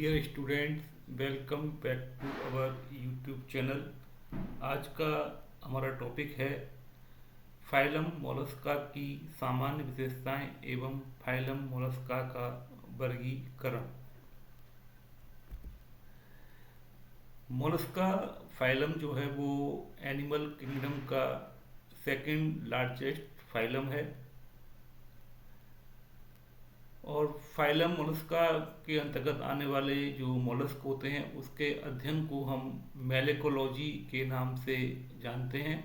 Dear students, welcome back to our YouTube channel. आज का हमारा टॉपिक है फाइलम मोलस्का की सामान्य विशेषताएं एवं फाइलम मोलस्का का वर्गीकरण। मोलस्का फाइलम जो है वो एनिमल किंगडम का सेकंड लार्जेस्ट फाइलम है और फाइलम मोलस्का के अंतर्गत आने वाले जो मोलस्क होते हैं उसके अध्ययन को हम मैलेकोलॉजी के नाम से जानते हैं।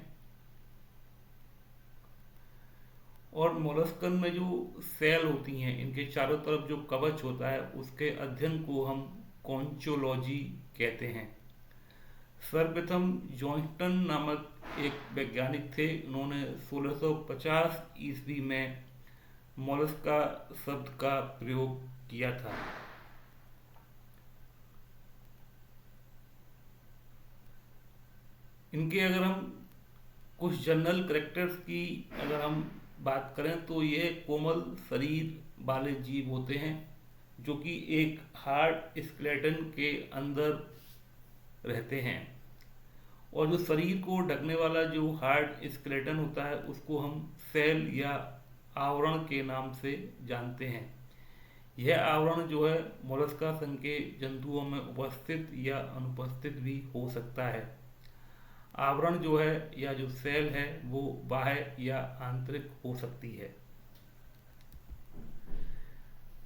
और मोलस्कन में जो सेल होती हैं, इनके चारों तरफ जो कवच होता है, उसके अध्ययन को हम कॉन्चोलॉजी कहते हैं। सर्वप्रथम जॉन्स्टन नामक एक वैज्ञानिक थे। उन्होंने 1650 ईस्वी में मोलस्का शब्द का प्रयोग किया था। इनके अगर हम कुछ जनरल कैरेक्टर्स की अगर हम बात करें तो ये कोमल शरीर वाले जीव होते हैं जो कि एक हार्ड स्केलेटन के अंदर रहते हैं। और जो शरीर को ढकने वाला जो हार्ड स्केलेटन होता है उसको हम सेल या आवरण के नाम से जानते हैं। यह आवरण जो है मोलस्का संघ के जंतुओं में उपस्थित या अनुपस्थित भी हो सकता है। आवरण जो है या जो सेल है वो बाह्य या आंतरिक हो सकती है।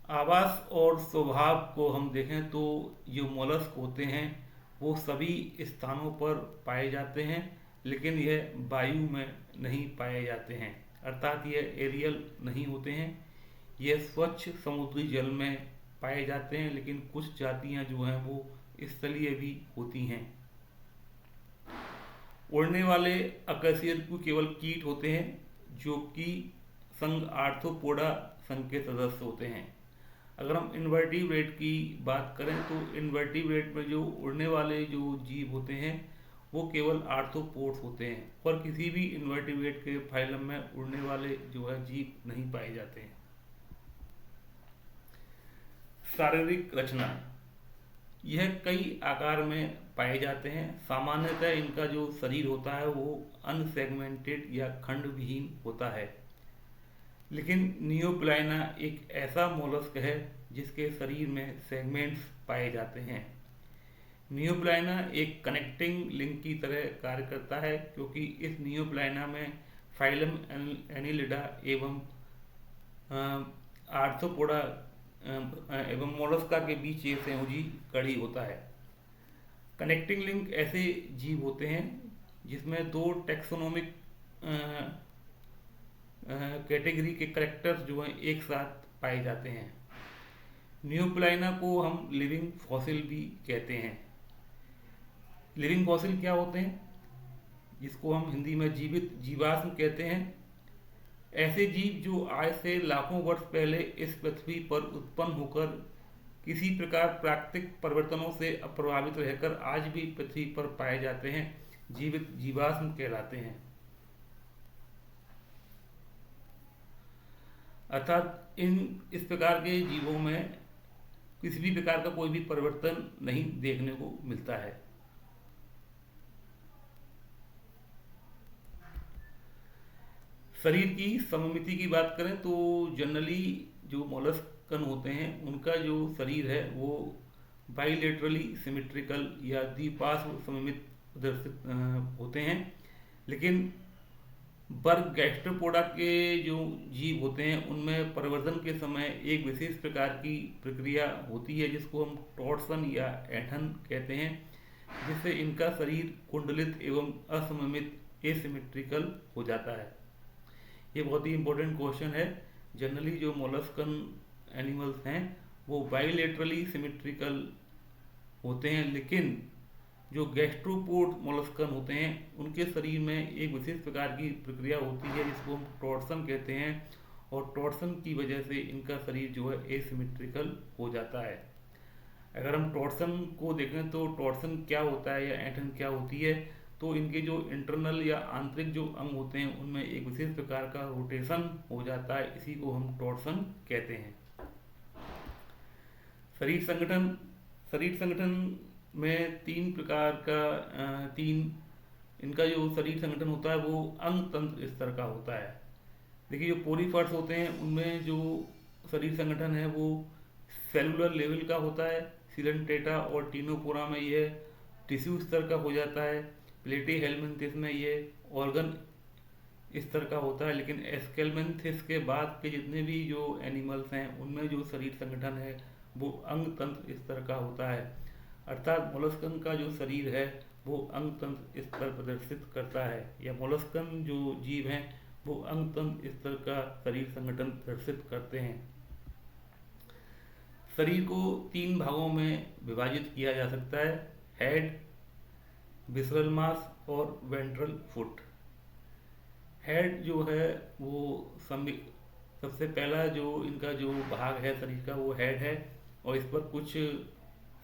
आवास और स्वभाव को हम देखें तो जो मोलस्क होते हैं वो सभी स्थानों पर पाए जाते हैं, लेकिन यह वायु में नहीं पाए जाते हैं, अर्थात यह एरियल नहीं होते हैं। यह स्वच्छ समुद्री जल में पाए जाते हैं, लेकिन कुछ जातियां जो हैं वो स्थलीय भी होती हैं। उड़ने वाले अकशेरुकी केवल कीट होते हैं जो कि संघ आर्थ्रोपोडा संघ के सदस्य होते हैं। अगर हम इनवर्टिब्रेट की बात करें तो इनवर्टिब्रेट में जो उड़ने वाले जो जीव होते हैं वो केवल आर्थ्रोपोड्स होते हैं, और किसी भी इनवर्टिब्रेट के फाइलम में उड़ने वाले जो है जीव नहीं पाए जाते हैं। शारीरिक रचना, यह कई आकार में पाए जाते हैं। सामान्यतः इनका जो शरीर होता है वो अनसेगमेंटेड या खंड विहीन होता है, लेकिन नियोप्लाइना एक ऐसा मोलस्क है जिसके शरीर में सेगमेंट्स पाए जाते हैं। नियोप्लाइना एक कनेक्टिंग लिंक की तरह कार्य करता है, क्योंकि इस नियोप्लाइना में फाइलम एनिलिडा एवं आर्थ्रोपोडा एवं मोलस्का के बीच ये संयोजी कड़ी होता है। कनेक्टिंग लिंक ऐसे जीव होते हैं जिसमें दो टेक्सोनोमिक कैटेगरी के करेक्टर्स जो हैं एक साथ पाए जाते हैं। नियोप्लाइना को हम लिविंग फॉसिल भी कहते हैं। लिविंग फॉसिल क्या होते हैं, जिसको हम हिंदी में जीवित जीवाश्म कहते हैं। ऐसे जीव जो आज से लाखों वर्ष पहले इस पृथ्वी पर उत्पन्न होकर किसी प्रकार प्राकृतिक परिवर्तनों से अप्रभावित रहकर आज भी पृथ्वी पर पाए जाते हैं, जीवित जीवाश्म कहलाते हैं। अर्थात इस प्रकार के जीवों में किसी भी प्रकार का कोई भी परिवर्तन नहीं देखने को मिलता है। शरीर की सममिति की बात करें तो जनरली जो मोलस्कन होते हैं उनका जो शरीर है वो बाइलेटरली सिमेट्रिकल या द्विपार्श्व सममित प्रदर्शित होते हैं, लेकिन वर्ग गैस्ट्रोपोडा के जो जीव होते हैं उनमें परिवर्तन के समय एक विशेष प्रकार की प्रक्रिया होती है जिसको हम टॉर्सन या ऐंठन कहते हैं, जिससे इनका शरीर कुंडलित एवं असममित एसिमेट्रिकल हो जाता है। ये बहुत ही इंपॉर्टेंट क्वेश्चन है। जनरली जो मोलस्कन एनिमल्स हैं वो बाइलेटरली सिमेट्रिकल होते हैं, लेकिन जो गैस्ट्रोपोड मोलस्कन होते हैं उनके शरीर में एक विशेष प्रकार की प्रक्रिया होती है जिसको हम टॉर्सन कहते हैं, और टॉर्सन की वजह से इनका शरीर जो है एसिमेट्रिकल हो जाता है। अगर हम टॉर्सन को देखें तो टॉर्सन क्या होता है या ऐंठन क्या होती है, तो इनके जो इंटरनल या आंतरिक जो अंग होते हैं उनमें एक विशेष प्रकार का रोटेशन हो जाता है, इसी को हम टॉर्सन कहते हैं। शरीर संगठन शरीर संगठन में तीन प्रकार का तीन इनका जो शरीर संगठन होता है वो अंग तंत्र स्तर का होता है। देखिए जो पोरीफर्स होते हैं उनमें जो शरीर संगठन है वो सेलुलर लेवल का होता है। सिलेंटेटा और टीनोपोरा में यह टिश्यू स्तर का हो जाता है। प्लेटीहेल्मिन्थिस में ये ऑर्गन स्तर का होता है। लेकिन एस्केल्मेंथिस के बाद के जितने भी जो एनिमल्स हैं उनमें जो शरीर संगठन है वो अंग तंत्र स्तर का होता है। अर्थात मोलस्कन का जो शरीर है वो अंग तंत्र स्तर प्रदर्शित करता है, या मोलस्कन जो जीव हैं वो अंग तंत्र स्तर का शरीर संगठन प्रदर्शित करते हैं। शरीर को तीन भागों में विभाजित किया जा सकता है, हेड, विसरल मास और वेंट्रल फुट। हेड जो है वो सबसे पहला जो इनका जो भाग है शरीर का वो हेड है, और इस पर कुछ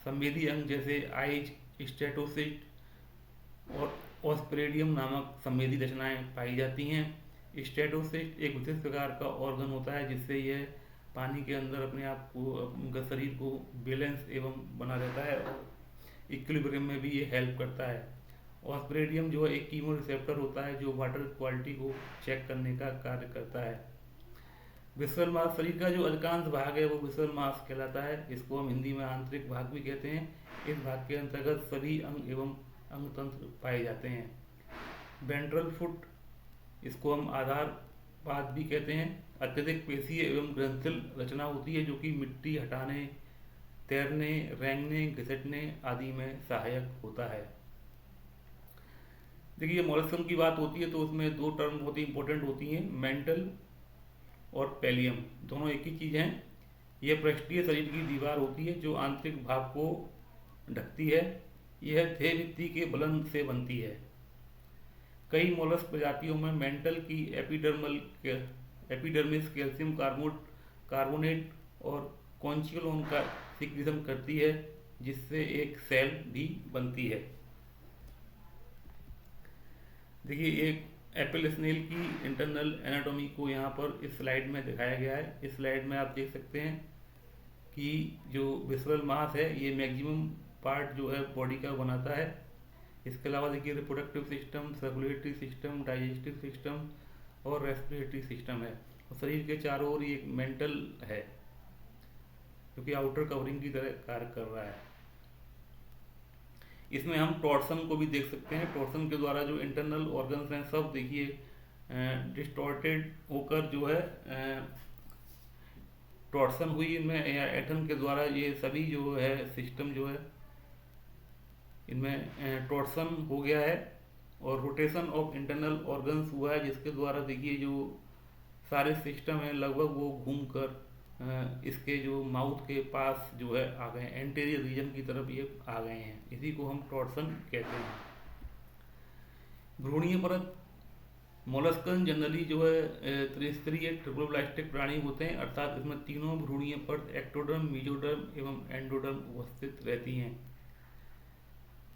संवेदी अंग जैसे आइज, स्टेटोसिस्ट और ऑस्प्रेडियम नामक संवेदी रचनाएं पाई जाती हैं। स्टेटोसिस्ट एक विशेष प्रकार का ऑर्गन होता है जिससे यह पानी के अंदर अपने आप को, उनका शरीर को बैलेंस एवं बना रहता है और इक्विलिब्रियम में भी ये हेल्प करता है। ऑस्प्रेडियम जो है एक कीमो रिसेप्टर होता है जो वाटर क्वालिटी को चेक करने का कार्य करता है। विसरल मास शरीर का जो अधिकांश भाग है वो विसरल मास कहलाता है। इसको हम हिंदी में आंतरिक भाग भी कहते हैं। इस भाग के अंतर्गत सभी अंग एवं अंग तंत्र पाए जाते हैं। वेंट्रल फुट, इसको हम आधार पाद भी कहते हैं, अत्यधिक पेशीय एवं ग्रंथिल रचना होती है जो कि मिट्टी हटाने, तैरने, रेंगने, घिसटने आदि में सहायक होता है। देखिए मोलस्कन की बात होती है तो उसमें दो टर्म बहुत ही इंपॉर्टेंट होती हैं, मेंटल और पैलियम। दोनों एक ही चीज़ हैं। यह पृष्ठीय शरीर की दीवार होती है जो आंतरिक भाग को ढकती है। यह देह भित्ति के बलन से बनती है। कई मोलस्क प्रजातियों में मेंटल की एपिडर्मिस कैल्शियम कार्बोनेट और कॉन्चियोलोन का सिक्रीशन करती है जिससे एक सेल भी बनती है। देखिए एक एप्पल स्नेल की इंटरनल एनाटॉमी को यहाँ पर इस स्लाइड में दिखाया गया है। इस स्लाइड में आप देख सकते हैं कि जो विसरल मास है ये मैक्सिमम पार्ट जो है बॉडी का बनाता है। इसके अलावा देखिए reproductive system, circulatory system, digestive system और रेस्पिरेटरी सिस्टम है। और शरीर के चारों ओर ये मेंटल है जो कि आउटर कवरिंग की तरह कार्य कर रहा है। इसमें हम टॉर्सन को भी देख सकते हैं। टॉर्सन के द्वारा जो इंटरनल ऑर्गन्स हैं सब देखिए डिस्टॉर्टेड होकर जो है टॉर्सन हुई इनमें, या एटम के द्वारा ये सभी जो है सिस्टम जो है इनमें टॉर्सन हो गया है। और रोटेशन ऑफ इंटरनल ऑर्गन्स हुआ है जिसके द्वारा देखिए जो सारे सिस्टम हैं लगभग वो घूमकर इसके जो माउथ के पास जो है आ गए, एंटीरियर रीजन की तरफ ये आ गए हैं। इसी को हम टॉर्सन कहते हैं। भ्रूणीय परत, मोलस्कन जनरली जो है त्रिस्तरीय ट्रिप्लोब्लास्टिक प्राणी होते हैं, अर्थात इसमें तीनों भ्रूणीय परत एक्टोडर्म, मेसोडर्म एवं एंडोडर्म उपस्थित रहती हैं।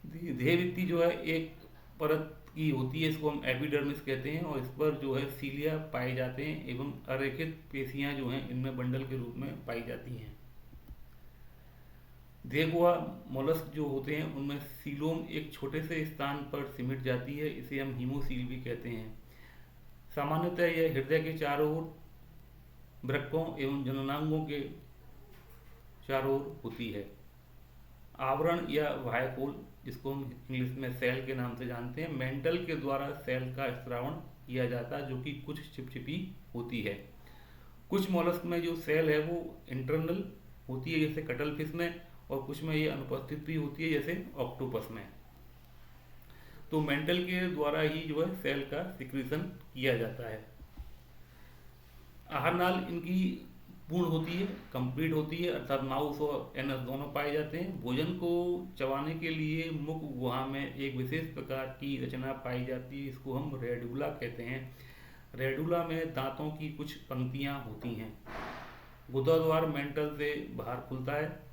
देह भित्ति जो है एक परत की होती है, इसको हम एपिडर्मिस कहते हैं, और इस पर जो है सीलिया पाए जाते हैं एवं अरेखित पेशियां जो हैं इनमें बंडल के रूप में पाई जाती हैं। देहगुहा मोलस्क जो होते हैं उनमें सीलोम एक छोटे से स्थान पर सिमट जाती है, इसे हम हीमोसील भी कहते हैं। सामान्यतः यह हृदय के चारों ओर, वृक्कों एवं जननांगों के चारों ओर होती है। आवरण या वायकोल, जिसको हम इंग्लिश में सेल के नाम से जानते हैं, मेंटल के द्वारा सेल का स्त्रावण किया जाता है जो कि कुछ चिपचिपी होती है। कुछ मोलस्क में जो सेल है वो इंटरनल होती है जैसे कटल फिश में, और कुछ में ये अनुपस्थित भी होती है जैसे ऑक्टोपस में। तो मेंटल के द्वारा ही जो है सेल का सिक्रीशन किया जाता है। आहार नाल इनकी पूर्ण होती है, कंप्लीट होती है, अर्थात माउस और एनस दोनों पाए जाते हैं। भोजन को चबाने के लिए मुख गुहा में एक विशेष प्रकार की रचना पाई जाती है, इसको हम रेडुला कहते हैं। रेडुला में दांतों की कुछ पंक्तियां होती हैं। गुदाद्वार मेंटल से बाहर खुलता है।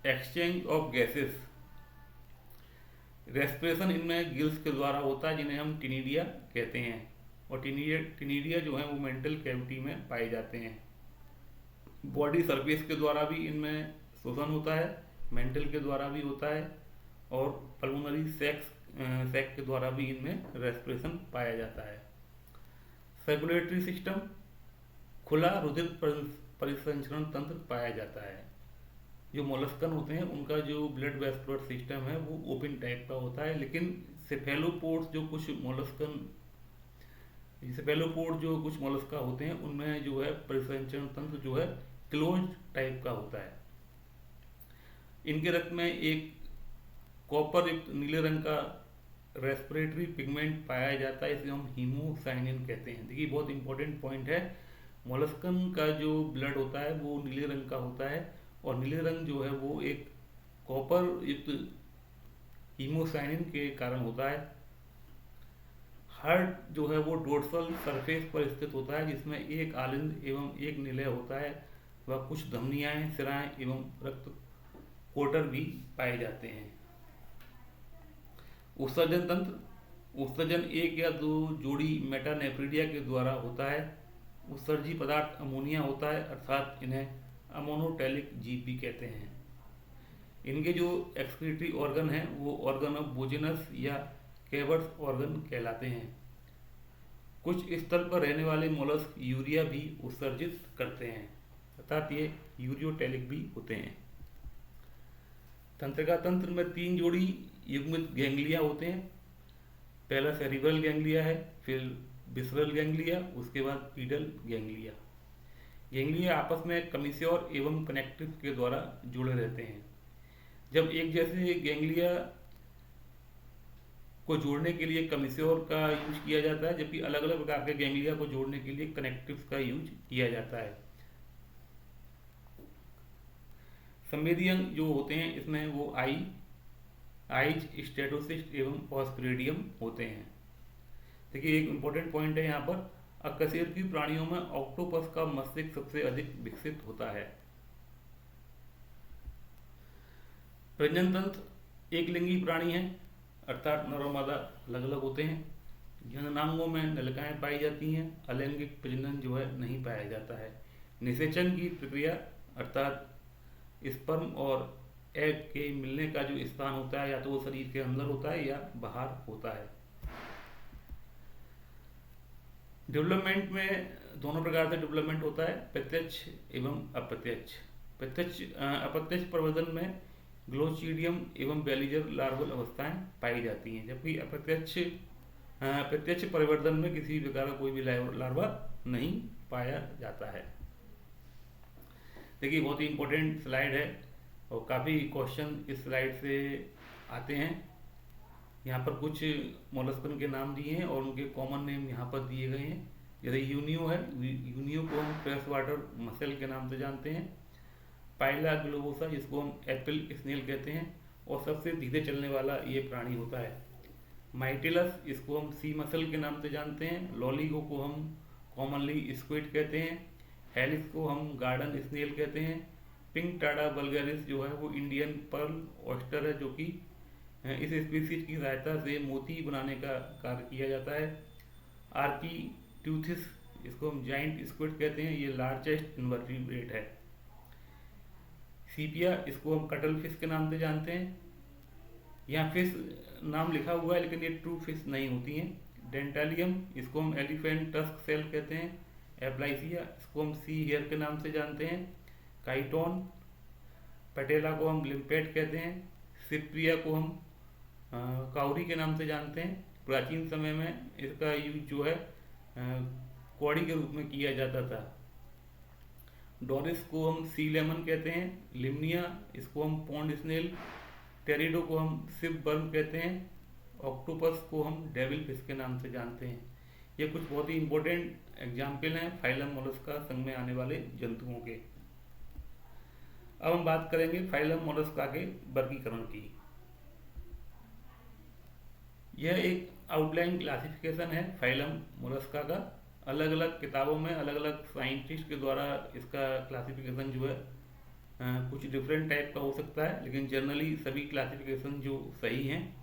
एक्सचेंज ऑफ गैसेस, रेस्पिरेशन इनमें गिल्स के द्वारा होता है जिन्हें हम टिनिडिया कहते हैं, और टिनिडिया जो है वो मेंटल कैविटी में पाए जाते हैं। बॉडी सरफेस के द्वारा भी इनमें शोषण होता है। मेंटल के द्वारा भी होता है और पल्मोनरी सैक के द्वारा भी इनमें रेस्पिरेशन पाया जाता है। सर्कुलेटरी सिस्टम, खुला रुधिर परिसंचरण तंत्र पाया जाता है। जो मोलस्कन होते हैं उनका जो ब्लड वेस्कुलर सिस्टम है वो ओपन टाइप का होता है, लेकिन सेफेलोपोड्स जो कुछ मोलस्का होते हैं उनमें जो है परिसंचरण तंत्र जो है क्लोज टाइप का होता है। इनके रक्त में एक कॉपर युक्त नीले रंग का रेस्पिरेटरी पिगमेंट पाया जाता है, इसे हम हीमोसाइनिन कहते हैं। देखिए बहुत इंपॉर्टेंट पॉइंट है, मोलस्कन का जो ब्लड होता है वो नीले रंग का होता है और नीले रंग जो है वो एक कॉपर युक्त हीमोसाइनिन के कारण होता है। हार्ट जो है वो डोर्सल सरफेस पर स्थित होता है, जिसमें एक आलिंद एवं एक निलय होता है। वह कुछ धमनियाएं, सिराएं एवं रक्त कोटर भी पाए जाते हैं। उत्सर्जन तंत्र, उत्सर्जन एक या दो जोड़ी मेटानेफ्रिडिया के द्वारा होता है। उत्सर्जी पदार्थ अमोनिया होता है, अर्थात इन्हें अमोनोटैलिक जीव भी कहते हैं। इनके जो एक्सक्रीटरी ऑर्गन हैं वो ऑर्गन ऑफ बोजेनस या कैवर्स ऑर्गन कहलाते हैं। कुछ स्थल पर रहने वाले मोलस्क यूरिया भी उत्सर्जित करते हैं, अर्थात ये यूरियोटैलिक भी होते हैं। तंत्रिका तंत्र में 3 जोड़ी युग्मित गैंग्लिया होते हैं। पहला सेरिब्रल गैंग्लिया है, फिर विसरल गैंग्लिया, उसके बाद पीडल गैंग्लिया। गैंग्लिया आपस में कमिश्योर एवं कनेक्टिव के द्वारा जुड़े रहते हैं। जब एक जैसे गैंग्लिया को जोड़ने के लिए कमिश्योर का यूज किया जाता है, जबकि अलग अलग प्रकार के गैंग्लिया को जोड़ने के लिए कनेक्टिव का यूज किया जाता है। संवेदी अंग जो होते हैं इसमें वो आइज, स्टेटोसिस्ट एवं ऑस्क्रेडियम होते हैं। देखिए एक इंपॉर्टेंट पॉइंट है यहाँ पर, अकशेरुकी प्राणियों में ऑक्टोपस का मस्तिष्क सबसे अधिक विकसित होता है। प्रजनन तंत्र एक लिंगी प्राणी है, अर्थात नर और मादा अलग अलग होते हैं। जननांगों में नलिकाएं पाई जाती हैं, अलैंगिक प्रजनन जो है नहीं पाया जाता है। निषेचन की प्रक्रिया अर्थात स्पर्म और एग के मिलने का जो स्थान होता है या तो वो शरीर के अंदर होता है या बाहर होता है। डेवलपमेंट में दोनों प्रकार से डेवलपमेंट होता है, प्रत्यक्ष एवं अप्रत्यक्ष। अप्रत्यक्ष प्रवर्धन में ग्लोचिडियम एवं बेलीजर लार्वल अवस्थाएं पाई जाती हैं, जबकि प्रत्यक्ष परिवर्तन में किसी प्रकार का कोई भी लार्वा नहीं पाया जाता है। देखिए बहुत ही इंपॉर्टेंट स्लाइड है और काफ़ी क्वेश्चन इस स्लाइड से आते हैं। यहाँ पर कुछ मोलस्कन के नाम दिए हैं और उनके कॉमन नेम यहाँ पर दिए गए हैं। जैसे यूनियो है, यूनियो को हम फ्रेश वाटर मसल के नाम से जानते हैं। पाइला ग्लोबोसा जिसको हम एप्पल स्नेल कहते हैं और सबसे धीरे चलने वाला ये प्राणी होता है। माइटिलस इसको हम सी मसल के नाम से जानते हैं। लॉलीगो को हम कॉमनली स्क्विड कहते हैं। हेलिक्स को हम गार्डन स्नेल कहते हैं। पिंक टाडा वल्गैरिस जो है वो इंडियन पर्ल ऑयस्टर है, जो कि इस स्पीसीज की सहायता से मोती बनाने का कार्य किया जाता है। आर्कीट्यूथिस इसको हम जाइंट स्क्विड कहते हैं, ये लार्जेस्ट इनवर्टिब्रेट है। सीपिया इसको हम कटल फिश के नाम से जानते हैं। यहाँ फिश नाम लिखा हुआ है लेकिन ये ट्रू फिश नहीं होती हैं। डेंटालियम इसको हम एलिफेंट टस्क सेल कहते हैं। एप्लाइसिया इसको हम सी हेयर के नाम से जानते हैं। काइटोन पटेला को हम लिम्पेट कहते हैं। सिप्रिया को हम काउरी के नाम से जानते हैं। प्राचीन समय में इसका यूज जो है कौड़ी के रूप में किया जाता था। डोरिस को हम सी लेमन कहते हैं। लिमनिया इसको हम पॉन्ड स्नेल। टेरिडो को हम सिप बर्म कहते हैं। ऑक्टोपस को हम डेविल फिश के नाम से जानते हैं। ये कुछ बहुत ही इंपॉर्टेंट एग्जाम्पल हैं फाइलम मोलस्का संघ में आने वाले जंतुओं के। अब हम बात करेंगे फाइलम मोलस्का के वर्गीकरण की। यह एक आउटलाइन क्लासिफिकेशन है फाइलम मोलस्का का। अलग अलग किताबों में अलग अलग साइंटिस्ट के द्वारा इसका क्लासिफिकेशन जो है कुछ डिफरेंट टाइप का हो सकता है, लेकिन जनरली सभी क्लासिफिकेशन जो सही हैं।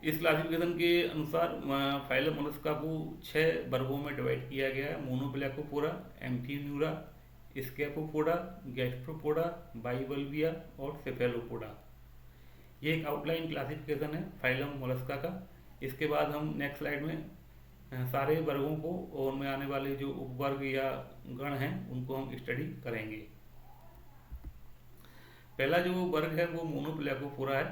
इस क्लासिफिकेशन के अनुसार फाइलम मोलस्का को 6 वर्गों में डिवाइड किया गया है। मोनोब्लैकोफोरा, एम्फीन्यूरा, स्कैफोपोडा, गैस्ट्रोपोडा, बाइवल्विया और सेफेलोपोडा। ये एक आउटलाइन क्लासिफिकेशन है फाइलम मोलस्का का। इसके बाद हम नेक्स्ट स्लाइड में सारे वर्गों को और उनमें आने वाले जो उपवर्ग या गण हैं उनको हम स्टडी करेंगे। पहला जो वर्ग है वो मोनोप्लेकोफोरा है।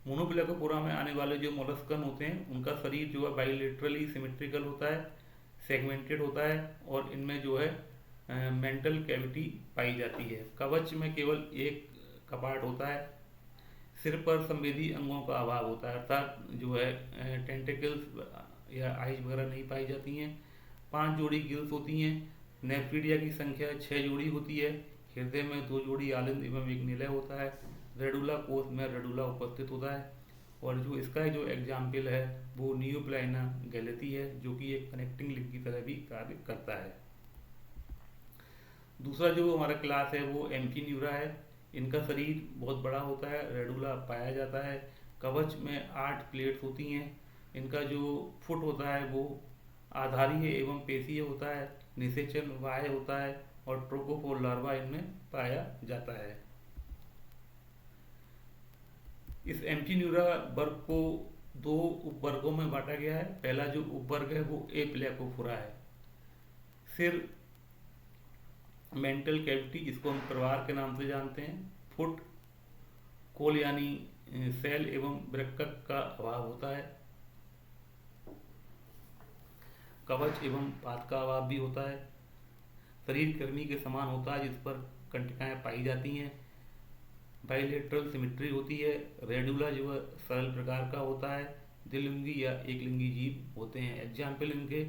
मोनोप्लेकोफोरा में आने वाले जो मोलस्कन होते हैं उनका शरीर जो है बाइलेटरली सिमेट्रिकल होता है, सेगमेंटेड होता है और इनमें जो है मेंटल कैविटी पाई जाती है। कवच में केवल एक कपाट होता है। सिर पर संवेदी अंगों का अभाव होता है, अर्थात जो है टेंटिकल्स या आइज वगैरह नहीं पाई जाती हैं। 5 जोड़ी गिल्स होती हैं। नेफ्रीडिया की संख्या 6 जोड़ी होती है। हृदय में 2 जोड़ी आलिंद एवं एक निलय होता है। रेडुला कोष में रेडुला उपस्थित होता है। और जो इसका जो एग्जाम्पल है वो नियोप्लाइना गैलेटी है, जो कि एक कनेक्टिंग लिंक की तरह भी कार्य करता है। दूसरा जो हमारा क्लास है वो एम्फीन्यूरा है। इनका शरीर बहुत बड़ा होता है, रेडुला पाया जाता है। कवच में 8 प्लेट्स होती हैं। इनका जो फुट होता है वो आधारीय एवं पेशीय होता है। निषेचन बाह्य होता है और ट्रोकोफोर लार्वा इनमें पाया जाता है। इस एम्फीन्यूरा वर्ग को 2 उपवर्गों में बांटा गया है। पहला जो उपवर्ग है वो एप्लेकोफोरा है। सिर, मेंटल कैविटी जिसको हम प्रवार के नाम से जानते हैं, फुट, कोल यानी सेल एवं वृक्कक का अभाव होता है। कवच एवं पाद का अभाव भी होता है। शरीर कृमि के समान होता है जिस पर कंटिकाएं पाई जाती हैं। बाइलेटरल सिमेट्री होती है। रेडुला जो है सरल प्रकार का होता है। द्विलिंगी या एकलिंगी जीव होते हैं। एग्जाम्पल इनके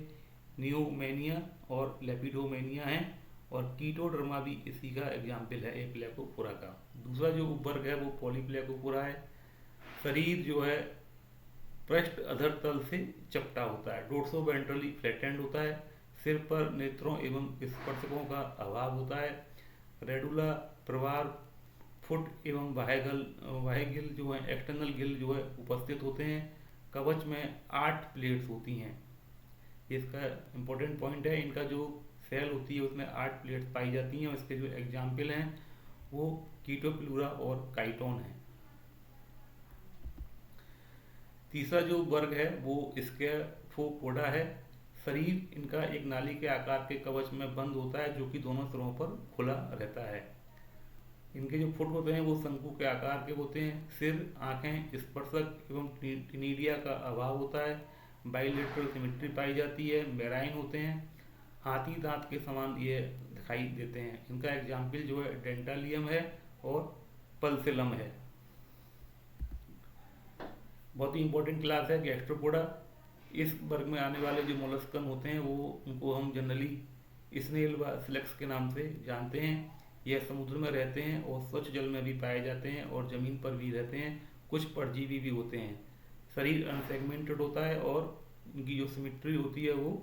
नियोमेनिया और लेपिडोमेनिया हैं और कीटोडर्मा भी इसी का एग्जाम्पल है एप्लेकोफोरा का। दूसरा जो उपवर्ग है वो पॉलीप्लेकोफोरा है। शरीर जो है पृष्ठ अधर तल से चपटा होता है। डोर्सो वेंट्रली फ्लैटेंड होता है। सिर पर नेत्रों एवं स्पर्शकों का अभाव होता है। रेडुला, प्रवार, फुट एवं बाह्य गिल जो है एक्सटर्नल गिल जो है उपस्थित होते हैं। कवच में 8 प्लेट्स होती हैं। इसका इम्पोर्टेंट पॉइंट है, इनका जो सेल होती है उसमें 8 प्लेट्स पाई जाती हैं और इसके जो एग्जाम्पल हैं वो कीटोप्लूरा और काइटोन है। तीसरा जो वर्ग है वो स्कैफोपोडा है। शरीर इनका एक नाली के आकार के कवच में बंद होता है जो कि दोनों सिरों पर खुला रहता है। इनके जो फुट होते हैं वो शंकु के आकार के होते हैं। सिर, आंखें, स्पर्शक एवं टिनिडिया का अभाव होता है। बाइलेटरल सिमेट्री पाई जाती है। मेराइन होते हैं। हाथी दांत के समान ये दिखाई देते हैं। इनका एग्जाम्पल जो है डेंटालियम है और पल्सिलम है। बहुत ही इंपॉर्टेंट क्लास है गैस्ट्रोपोडा। इस वर्ग में आने वाले जो मोलस्कन होते हैं वो उनको हम जनरली स्नेल व स्लेक्स के नाम से जानते हैं। यह समुद्र में रहते हैं और स्वच्छ जल में भी पाए जाते हैं और जमीन पर भी रहते हैं। कुछ परजीवी भी होते हैं। शरीर अनसेगमेंटेड होता है और उनकी जो सिमेट्री होती है वो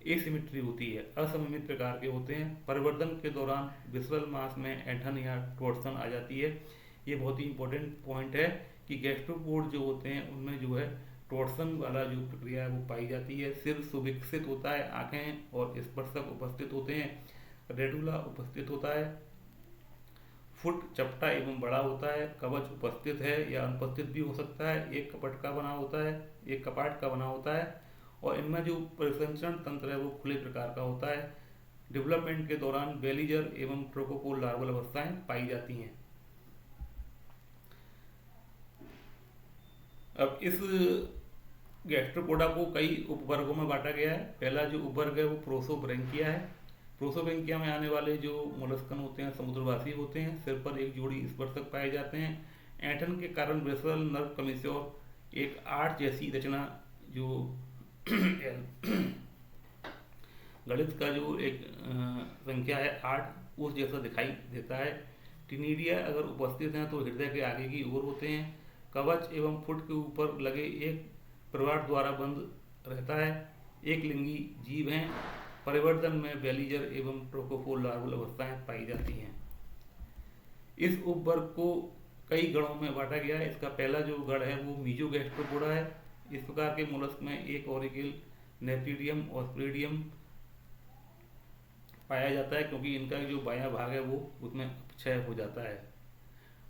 एसिमेट्री होती है, असममित प्रकार के होते हैं। परिवर्तन के दौरान विसरल मास में ऐंठन या टॉर्सन आ जाती है। ये बहुत ही इंपॉर्टेंट पॉइंट है कि गैस्ट्रोपोड जो होते हैं उनमें जो है टॉर्सन वाला जो प्रक्रिया है वो पाई जाती है। सिर सुविकसित होता है। आंखें और स्पर्शक उपस्थित होते हैं। रेडुला उपस्थित होता है। फुट चपटा एवं बड़ा होता है। कवच उपस्थित है या अनुपस्थित भी हो सकता है। एक कपाट का बना होता है और इनमें जो परिसंचरण तंत्र है वो खुले प्रकार का होता है। डेवलपमेंट के दौरान बेलीजर एवं ट्रोकोपोल लार्वल अवस्थाएं पाई जाती हैं। अब इस गैस्ट्रोपोडा को कई उपवर्गों में बांटा गया है। पहला जो उपवर्ग है वो प्रोसोब्रैंकिया है। प्रोसोब्रैंकिया में आने वाले जो मोलस्कन होते हैं समुद्रवासी होते हैं। सिर पर एक जोड़ी स्पर्शक पाए जाते हैं। ऐंठन के कारण ब्रेसल नर्व कमीश्योर एक 8 जैसी रचना जो गणित का जो एक संख्या है 8 उस जैसा दिखाई देता है। टिनिडिया अगर उपस्थित हैं तो हृदय के आगे की ओर होते हैं। कवच एवं फुट के ऊपर लगे एक प्रवार द्वारा बंद रहता है। एक लिंगी जीव हैं। परिवर्तन में बेलीजर एवं ट्रोकोफोर लार्वल अवस्थाएं पाई जाती हैं। इस उपवर्ग को कई गणों में बांटा गया है। इसका पहला जो गण है वो मीजोगैस्ट्रोपोडा है। इस प्रकार के मोलस्क में एक ऑरिकिल, नेफिडियम, ऑस्प्रिडियम, पाया जाता है, क्योंकि इनका जो बायां भाग है वो उसमें अपक्षय हो जाता है,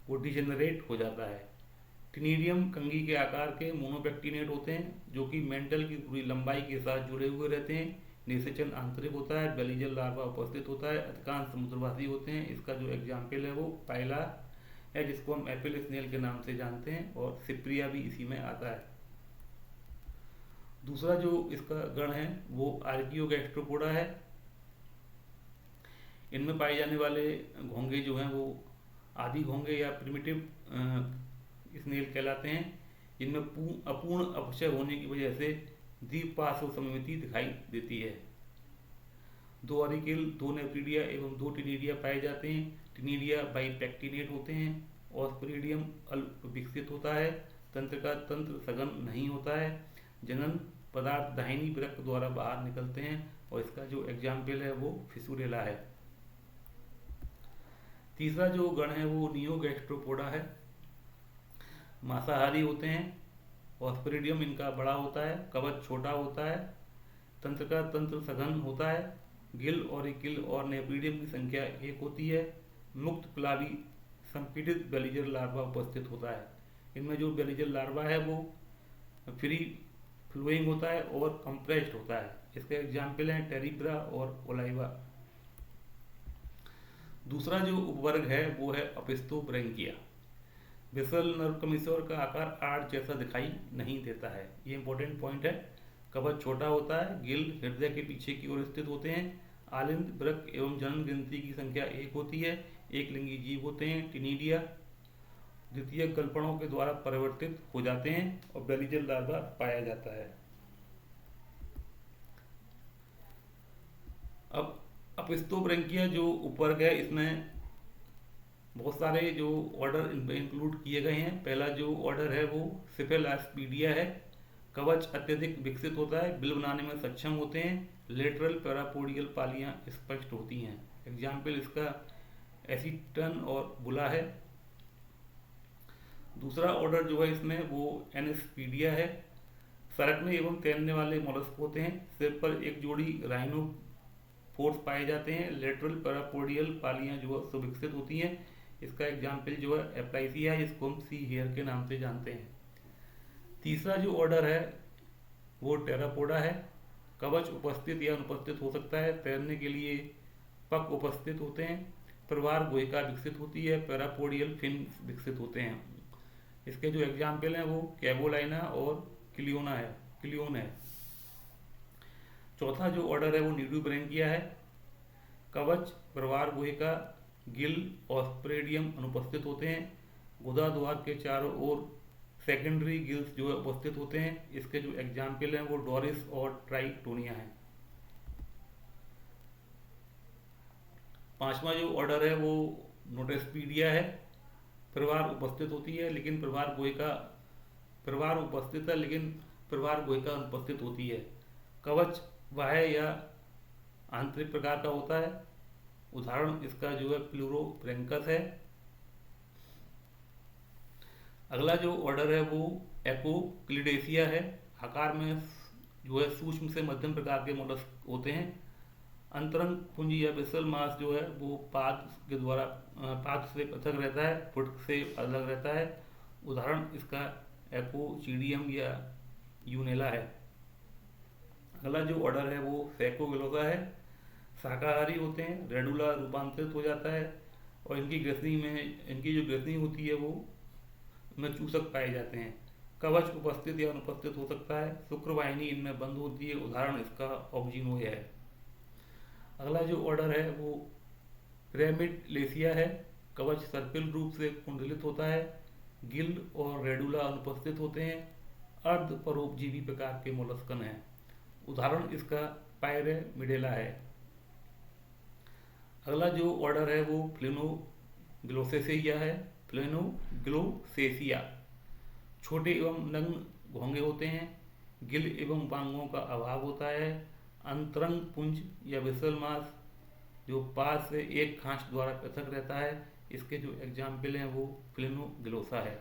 वो डिजेनरेट हो जाता है। टिनिडियम कंघी के आकार के मोनोपेक्टिनेट होते हैं जो कि मेंटल की पूरी लंबाई के साथ जुड़े हुए रहते हैं। निषेचन आंतरिक होता है, बेलीजल लार्वा उपस्थित होता है, अधिकांश समुद्रवासी होते हैं। इसका जो एग्जाम्पल है वो पायला है, जिसको हम एपिल स्नेल के नाम से जानते हैं, और सिप्रिया भी इसी में आता है। दूसरा जो इसका गण है वो आर्कियोगैस्ट्रोपोडा है। इनमें पाए जाने वाले घोंगे जो हैं वो आदि घोंगे या प्रिमिटिव स्नेल कहलाते हैं। इनमें अपूर्ण अपक्षय होने की वजह से द्विपार्श्व सममिति दिखाई देती है। 2 ऑरिकिल, 2 नेप्रिडिया एवं 2 टिनिडिया पाए जाते हैं। टिनिडिया बाइपेक्टिनेट होते हैं। ऑस्प्रिडियम अल्प विकसित होता है। तंत्र का तंत्र सघन नहीं होता है। जनन पदार्थ दाहिनी वृक्क द्वारा बाहर निकलते हैं, और इसका जो एग्जाम्पल है वो फिशुरेला है। तीसरा जो गण है वो नियोगैस्ट्रोपोडा है। मांसाहारी होते हैं। ऑस्प्रिडियम इनका बड़ा होता है, कवच छोटा होता है, तंत्र का तंत्र सघन होता है। गिल, ऑरिकिल और नेप्रिडियम की संख्या 1 होती है। मुक्त प्लावी संपीड़ित बेलीजर लार्वा उपस्थित होता है। इनमें जो बेलीजर लार्वा है वो फ्री फ्लोइंग होता है और कंप्रेस्ड होता है। इसके एग्जाम्पल हैं टेरिब्रा और ओलाइवा। दूसरा जो उपवर्ग है वो है अपिस्तोब्रैंकिया। बेसल नर्व कमिश्योर का आकार 8 जैसा दिखाई नहीं देता है, ये इंपॉर्टेंट पॉइंट है। कवच छोटा होता है। गिल हृदय के पीछे की ओर स्थित होते हैं। आलिंद, वृक्क एवं जनन ग्रंथि की संख्या 1 होती है। एक लिंगी जीव होते हैं। टिनिडिया द्वितीय कल्पनों के द्वारा परिवर्तित हो जाते हैं और बेलीजल लार्वा पाया जाता है। अब अपिस्तोब्रैंकिया जो उपवर्ग है इसमें बहुत सारे जो ऑर्डर इंक्लूड किए गए हैं। पहला जो ऑर्डर है वो सिफेलास्पीडिया है। कवच अत्यधिक विकसित होता है, बिल बनाने में सक्षम होते हैं। लेटरल पैरापोडियल पालियां स्पष्ट होती हैं। एग्जाम्पल इसका एसिटन और बुला है। दूसरा ऑर्डर जो है इसमें वो एनिस्पीडिया है। सरकने एवं तैरने वाले मोलस्क होते हैं। सिर पर एक जोड़ी राइनोफोर्स पाए जाते हैं। लेटरल पैरापोडियल पालियां जो है सुविकसित होती हैं। इसका एग्जाम्पल जो है एप्लाइसिया है, जिसको हम सी हेयर के नाम से जानते हैं। तीसरा जो ऑर्डर है वो टेरापोडा है। कवच उपस्थित या अनुपस्थित हो सकता है। तैरने के लिए पक उपस्थित होते हैं। प्रवार गुहिका विकसित होती है। पैरापोडियल फिन विकसित होते हैं। इसके जो एग्जाम्पल हैं वो कैबोलाइना और क्लियोन है। चौथा जो ऑर्डर है वो न्यूडोब्रैंकिया है। कवच, प्रवार गुहिका, गिल, ऑस्प्रेडियम अनुपस्थित होते हैं। गुदा द्वार के चारों ओर सेकेंडरी गिल्स जो है उपस्थित होते हैं। इसके जो एग्जाम्पल हैं वो डोरिस और ट्राइटोनिया है। पांचवा जो ऑर्डर है वो नोटेस्पीडिया है। प्रवार उपस्थित होती है लेकिन प्रवार उपस्थित है लेकिन प्रवार गुहिका अनुपस्थित होती है। कवच बाह्य या आंतरिक प्रकार का होता है। उदाहरण इसका जो है प्लूरोब्रैंकस है। अगला जो ऑर्डर है वो एपोक्लिडेसिया है। आकार में जो है सूक्ष्म से मध्यम प्रकार के मोलस्क होते हैं। अंतरंग पुंज या बेसल मास जो है वो पाद से पृथक रहता है, फुट से अलग रहता है। उदाहरण इसका एपोचिडियम या यूनेला है। अगला जो ऑर्डर है वो सैकोग्लोसा है। शाकाहारी होते हैं। रेडुला रूपांतरित हो जाता है और इनकी जो ग्रसनी होती है वो में चूसक पाए जाते हैं। कवच उपस्थित या अनुपस्थित हो सकता है। शुक्रवाहिनी इनमें बंद होती है। उदाहरण इसका ऑक्जिनोय है। अगला जो ऑर्डर है वो पिरामिडलेसिया है। कवच सर्पिल रूप से कुंडलित होता है। गिल और रेडुला अनुपस्थित होते हैं। अर्ध परोपजीवी प्रकार के मोलस्कन है। उदाहरण इसका पायरेमिडेला है। अगला जो ऑर्डर है वो फ्लेनोग्लोसेसिया है। फ्लेनोग्लोसेसिया छोटे एवं नग्न घोंगे होते हैं। गिल एवं बांगों का अभाव होता है। अंतरंग पुंज या बेसल मास जो पास से एक खांच द्वारा पृथक रहता है। इसके जो एग्जाम्पल हैं वो फ्लेनोग्लोसा है।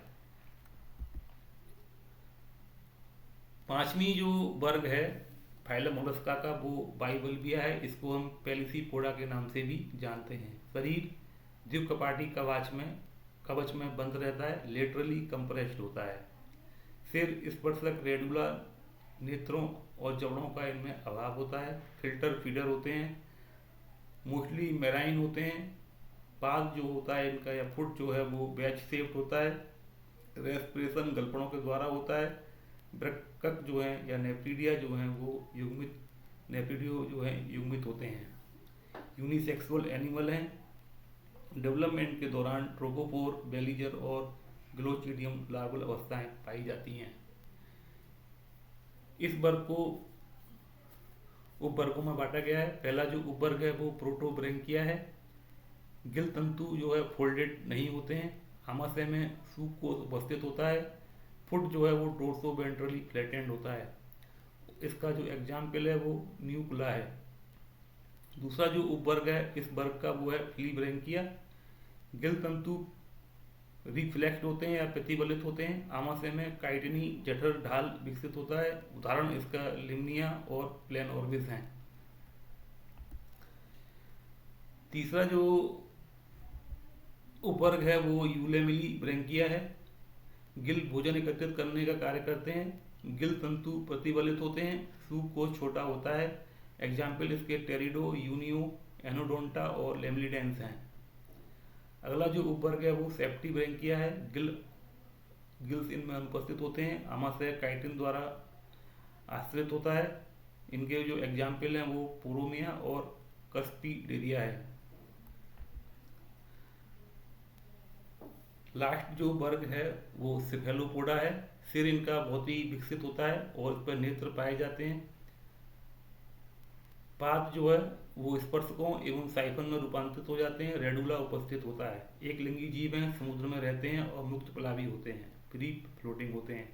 पांचवी जो वर्ग है फाइलम मोलस्का का वो बाइबल्बिया है, इसको हम पेलिसीपोडा के नाम से भी जानते हैं। शरीर द्विकपाटी कवच में बंद रहता है, लेटरली कंप्रेस्ड होता है। सिर स्पर्शक रेडुला, नेत्रों और जबड़ों का इनमें अभाव होता है। फिल्टर फीडर होते हैं, मोस्टली मेराइन होते हैं। पाद जो होता है इनका या फुट जो है वो बैच शेप्ड होता है। रेस्पिरेशन गलपड़ों के द्वारा होता है। वृक्क जो है या नेफ्रीडिया जो है वो युग्मित नेफ्रीडियो जो है युग्मित होते हैं। यूनिसेक्सुअल एनिमल हैं। डेवलपमेंट के दौरान ट्रोकोफोर, बेलीजर और ग्लोचिडियम लार्वल अवस्थाएं पाई जाती हैं। इस वर्ग को उपवर्गों में बांटा गया है। पहला जो उपवर्ग है वो प्रोटोब्रेंकिया है। गिल तंतु जो है फोल्डेड नहीं होते हैं। आमाशय में सूप को उपस्थित होता है। फुट जो है वो डोर्सो वेंट्रली फ्लैटेंड होता है। इसका जो एग्जाम्पल है वो न्यूक्ला है। दूसरा जो उपवर्ग है इस वर्ग का वो है फिलीब्रेंकिया। गिल तंतु रिफ्लेक्स्ड होते हैं या प्रतिबलित होते हैं। आमाशय में काइटिनी जठर ढाल विकसित होता है। उदाहरण इसका लिम्निया और प्लेन ऑर्बिस हैं। तीसरा जो उपवर्ग है वो यूलेमिली ब्रेंकिया है। गिल भोजन एकत्रित करने का कार्य करते हैं। गिल तंतु प्रतिबलित होते हैं। सूप कोश छोटा होता है। एग्जाम्पल इसके टेरिडो, यूनियो, एनोडोंटा और लेमलिडेंस हैं। अगला जो उपवर्ग है वो सेप्टी ब्रेंकिया है। गिल्स इनमें अनुपस्थित होते हैं। आमाशय काइटिन द्वारा आश्रित होता है। इनके जो एग्जाम्पल हैं वो पोरोमिया और कस्पीडेरिया है। लास्ट जो वर्ग है वो सिफेलोपोडा है। सिर इनका बहुत ही विकसित होता है और इस पर नेत्र पाए जाते हैं। पाद जो है वो स्पर्शकों एवं साइफन में रूपांतरित हो जाते हैं। रेडुला उपस्थित होता है। एक लिंगी जीव हैं, समुद्र में रहते हैं और मुक्त पलावी होते हैं, फ्री फ्लोटिंग होते हैं।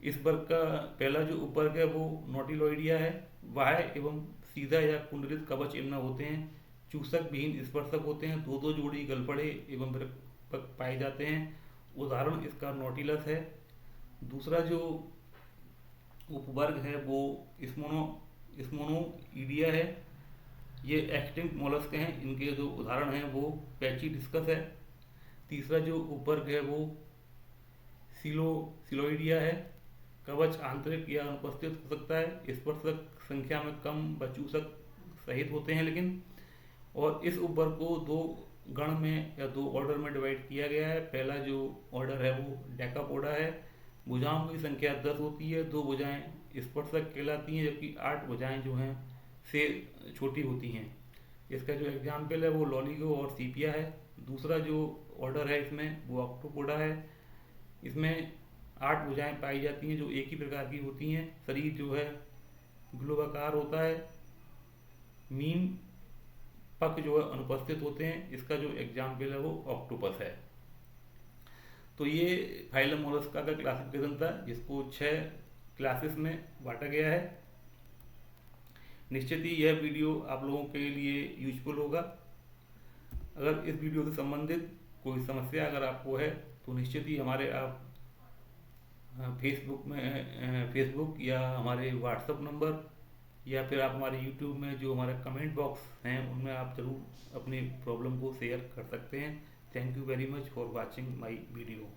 इस वर्ग का पहला जो उपवर्ग है वो नोटिलोइडिया है। बाह्य एवं सीधा या कुंडलित कवच इनमें होते हैं। चूसक विहीन स्पर्शक होते हैं। दो जोड़ी गलपड़े एवं वृक्क पाए जाते हैं। उदाहरण इसका नोटिलस है। दूसरा जो उपवर्ग है वो स्मोनोइडिया है। ये एक्सटिंक्ट मोलस्क हैं। इनके जो उदाहरण हैं वो पैचिडिस्कस है। तीसरा जो उपवर्ग है वो सिलोइडिया है। कवच आंतरिक या अनुपस्थित हो सकता है। स्पर्शक संख्या में कम व चूसक सहित होते हैं लेकिन। और इस उपवर्ग को दो गण में या दो ऑर्डर में डिवाइड किया गया है। पहला जो ऑर्डर है वो डेकापोडा है। भुजाओं की संख्या 10 होती है। 2 भुजाएं स्पर्शक कहलाती हैं जबकि 8 भुजाएं जो हैं से छोटी होती हैं। इसका जो एग्जाम्पल है वो लॉलिगो और सीपिया है। दूसरा जो ऑर्डर है इसमें वो ऑक्टोपोडा है। इसमें 8 भुजाएं पाई जाती हैं जो एक ही प्रकार की होती हैं। शरीर जो है ग्लोबाकार होता है। मीन पक जो है अनुपस्थित होते हैं। इसका जो एग्जाम्पल है वो ऑक्टोपस है। तो ये फाइलम मोलस्का का क्लासिफिकेशन था जिसको 6 क्लासेस में बांटा गया है। निश्चित ही यह वीडियो आप लोगों के लिए यूजफुल होगा। अगर इस वीडियो से संबंधित कोई समस्या अगर आपको है तो निश्चित ही हमारे आप फेसबुक या हमारे व्हाट्सएप नंबर या फिर आप हमारे यूट्यूब में जो हमारे कमेंट बॉक्स हैं उनमें आप ज़रूर अपनी प्रॉब्लम को शेयर कर सकते हैं। Thank you very much for watching my video.